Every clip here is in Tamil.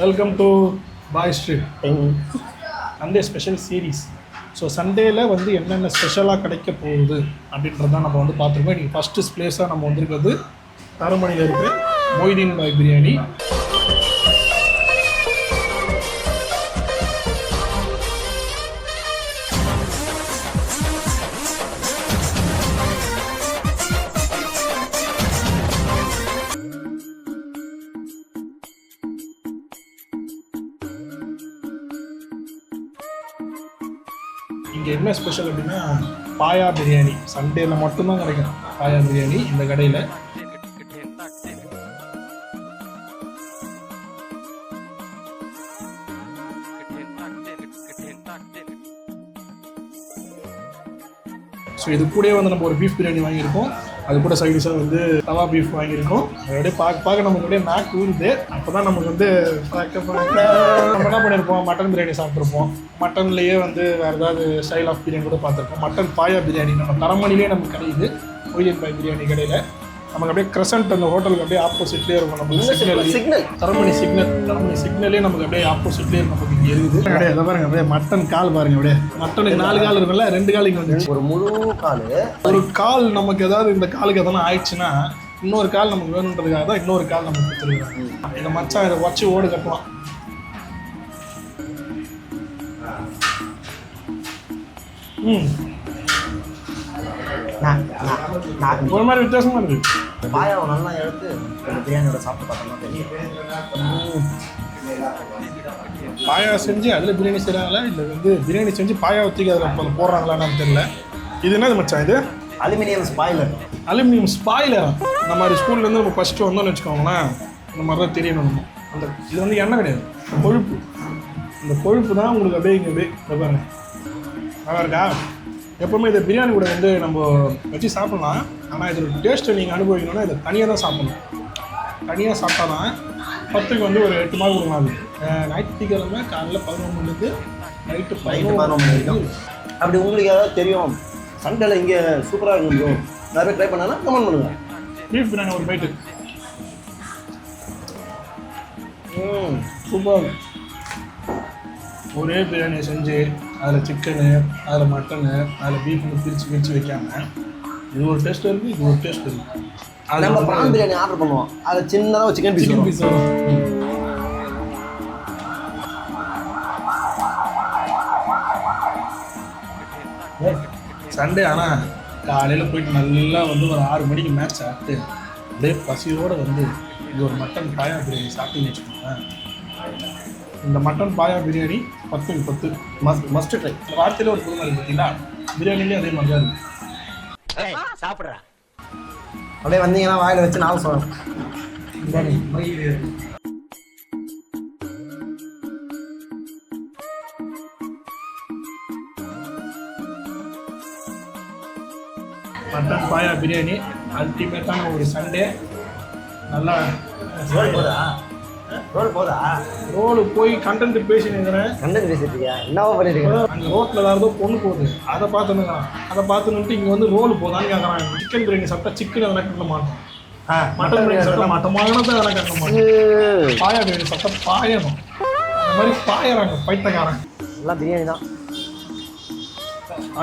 Welcome to Bhai street Sunday special series. So சண்டேயில் வந்து என்னென்ன ஸ்பெஷலாக கிடைக்க போகுது அப்படின்றதான் நம்ம வந்து பார்த்துருக்கோம். இன்றைக்கி ஃபஸ்ட்டு பிளேஸாக நம்ம வந்திருக்கிறது தரமணியில் இருக்கிற மொய்தீன் பாய் பிரியாணி. இங்கே என்ன ஸ்பெஷல் அப்படின்னா பாயா பிரியாணி. சண்டேயில் மட்டும்தான் கிடைக்கும் பாயா பிரியாணி இந்த கடையில். ஸோ இது கூட வந்து நம்ம ஒரு பீஃப் பிரியாணி வாங்கியிருக்கோம். அது கூட சைடிஷாக வந்து தவா பீஃப் வாங்கியிருக்கோம். அப்படியே பார்க்க நமக்கு அப்படியே நாக்கு ஊறுது. அப்போ தான் நமக்கு வந்து நம்ம என்ன பண்ணியிருப்போம், மட்டன் பிரியாணி சாப்பிட்ருப்போம். மட்டன்லேயே வந்து வேறு ஏதாவது ஸ்டைல் ஆஃப் பிரியாணி கூட பார்த்துருப்போம். மட்டன் பாயா பிரியாணி நம்ம தரமணிலே நமக்கு கிடைக்குது. மொய்தீன் பாய் பிரியாணி கடையில் நமக்கு அப்படியே கிரசன்ட் அந்த ஹோட்டலுக்கு அப்படியே ஆப்போசிட்லேயே இருக்கும். நம்ம சிக்னல் தரமணி சிக்னலே நமக்கு அப்படியே ஆப்போசிட்லேயே நமக்கு இங்கே இருக்குது. கிடையாது பாருங்க, அப்படியே மட்டன் கால் பாருங்க. அப்படியே மட்டனுக்கு 4 கால் இருக்கும்ல, 2 கால் இங்கே வந்து ஒரு முழு கால். ஒரு கால் நமக்கு ஏதாவது இந்த காலுக்கு எதனா ஆயிடுச்சுன்னா இன்னொரு கால் நமக்கு வேணுன்றதுக்காக தான் இன்னொரு கால் நமக்கு கொடுத்துருக்காங்க. இந்த மச்சான் இதை வச்சு ஓடு கட்டலாம். ஒரு மாதிரி வித்தியாசமா இருக்கு. பாயாவை நல்லா எடுத்து பிரியாணியோட சாப்பிட்டு பார்த்தோம்னா தெரியும். பாயா செஞ்சு அதில் பிரியாணி செய்கிறாங்களா இல்லை வந்து பிரியாணி செஞ்சு பாயா ஊற்றி அதில் போடுறாங்களான்னு தெரியல. இது என்னது மச்சான்? இது அலுமினியம் ஸ்பாய்லர். Aluminium spoiler. இந்த மாதிரி ஸ்கூல்லேருந்து நம்ம ஃபஸ்ட்டு வந்தோம்னு வச்சுக்கோங்களேன், இந்த மாதிரி தான் தெரியணும் நம்ம. அந்த இது வந்து எண்ணெய் கிடையாது, கொழுப்பு. இந்த கொழுப்பு தான் உங்களுக்கு அப்படியே இங்கே அப்படியே பாருங்க நல்லா இருக்கா. எப்போவுமே இதை பிரியாணி கூட வந்து நம்ம வச்சு சாப்பிட்லாம். ஆனால் இதோட டேஸ்ட்டை நீங்கள் அனுபவிக்கணும்னா இதை தனியாக தான் சாப்பிட்ணும். தனியாக சாப்பிட்டா தான் 10க்கு வந்து ஒரு 8 மார்க் கொடுக்கலாம். ஞாயிற்றுக்கிழமை காலையில் 11 மணிலேருந்து நைட்டு 11 மணி வரைக்கும். அப்படி உங்களுக்கு ஏதாவது தெரியும் சண்டேல இங்கே சூப்பராக இருக்கும், நிறைய ட்ரை பண்ணாலும் கமெண்ட் பண்ணுங்க. பீஃப் பிரியாணி ஒரு பைட்டு சூப்பர். ஒரே பிரியாணியை செஞ்சு அதில் சிக்கனு, அதில் மட்டனு, அதில் பீஃப்னு பிரித்து வைக்காம இது ஒரு டேஸ்ட் இருக்குது, இது ஒரு டேஸ்ட் இருக்குது. அது நம்ம ப்ரான் பிரியாணி ஆர்டர் பண்ணுவோம், அதில் சின்னதாக சிக்கன் பீஸ் வரும். சண்டே ஆனால் காலையில் போயிட்டு நல்லா வந்து ஒரு 6 மணிக்கு மேட்ச் ஆகிட்டு அப்படியே பசியோடு வந்து இது ஒரு மட்டன் பாயா பிரியாணி சாப்பிட்டுன்னு வச்சுக்கோங்க. இந்த மட்டன் பாயா பிரியாணி 10க்கு 10 மஸ்ட் ட்ரை. இந்த வார்த்தையில் ஒரு புதுமை இருக்குது பார்த்தீங்களா, பிரியாணிலேயே அதே மாதிரி தான் இருக்குது. சாப்பிட்றேன் அப்படியே வந்தீங்கன்னா வாயில் வச்சு 4 சொல்லணும். மட்டன் பாயா பிரியாணி அல்டிமேட்டான ஒரு சண்டே. நல்லா ரோடு போய் கண்டென்ட் பேசினுங்கிறேன். கண்டென்ட் பேசிட்டு என்னவோ பண்ணிட்டு இருக்கேன். அங்கே ரோட்டில் ஏதாவது பொண்ணு போகுது, அதை பார்த்துன்னு இங்கே வந்து ரோடு போதான்னு கேட்குறாங்க. சிக்கன் பிரியாணி சாப்பிட்டா சிக்கன் அதெல்லாம் கட்ட மாட்டோம், மட்டன் பிரியாணி சாப்பிட்டா மட்டமானதை அதெல்லாம் கட்ட மாட்டோம், பாயா பிரியாணி சாப்பிட்டா பாயணும். அந்த மாதிரி பாயறாங்க பைத்தக்காரன். எல்லாம் பிரியாணி தான்.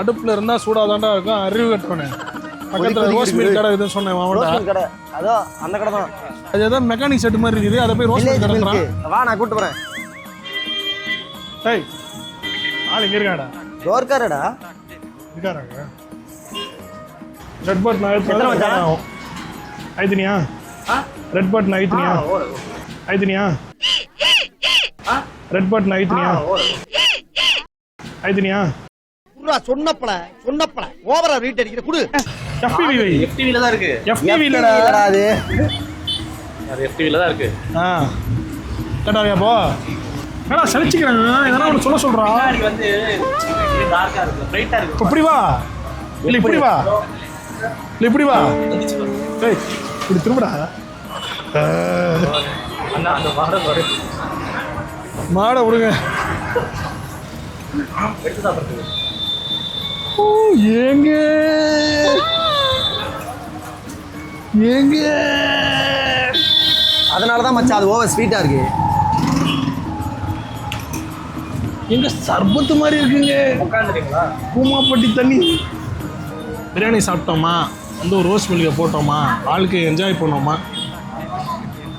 அடுப்பில் இருந்தால் சூடாதாண்டா இருக்கும். அறிவு கட்டுறோன்னே பக்கத்தில் ரோஸ் மில்க் கடை இருக்குதுன்னு சொன்னேன். ரோஸ் கடை அதோ அந்த கடை தான். அது ஏதோ மெக்கானிக் செட் மாதிரி இருக்குது. அதை போய் ரோஸ் மில்க் கடை வா, நான் கூப்பிட்டு போகிறேன். டேய் ஆள் இங்கே இருக்காடா. டோர்காரடா இருக்காராங்க. ரெட் பட்டன் ஐத்தினியா, ரெட் பட்டன் ஐத்தினியா, ஐத்தினியா, ரெட் பட்டன் ஐத்தினியா, ஐத்தினியா. சொன்னப்பல ஓவரா ரீட் அடிக்கிற குடு. எஃப்டிவில தான் இருக்கு. எஃப்டிவி இல்லடா அது. எஃப்டிவில தான் இருக்கு. கேட்டாரியா போ. ஏடா சலிச்சிக்கிறாங்க. எதனா ஒன்று சொல்றா. இது வந்து டார்க்கா இருக்கு, பிரைட்டா இருக்கு. இப்படி வா, இல்லை இப்படி வா, இல்லை இப்படி வா. டேய் இப்படி திரும்படா. அந்த மாடை விடுங்க. எடுத்து சாப்பிடுறது ஏங்க அதனால தான் மச்சான் அது ஓவர் ஸ்வீட்டாக இருக்குது. எங்க சர்பத்து மாதிரி இருக்குங்க. உட்காந்துறீங்களா? கூமாப்பட்டி தண்ணி. பிரியாணி சாப்பிட்டோமா, வந்து ஒரு ரோஸ் மில்கை போட்டோமா, ஆளுக்கு என்ஜாய் பண்ணோமா.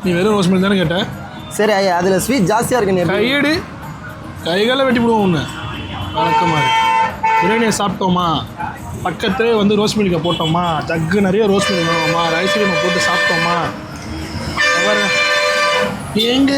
நீ வெறும் ரோஸ் மில்க் தானே கேட்ட? சரி ஐயா, அதில் ஸ்வீட் ஜாஸ்தியாக இருக்கு. நீ கையெடு, கைகால வெட்டி விடுவோம் ஒன்று. வழக்கமாக இருக்கு. பிரியாணியை சாப்பிட்டோமா, பக்கத்துலேயே வந்து ரோஸ் மில்கை போட்டோமா, ஜக்கு நிறைய ரோஸ் மில்க் வாங்கோமா, ஐஸ்கிரீமை போட்டு சாப்பிட்டோமா. எங்க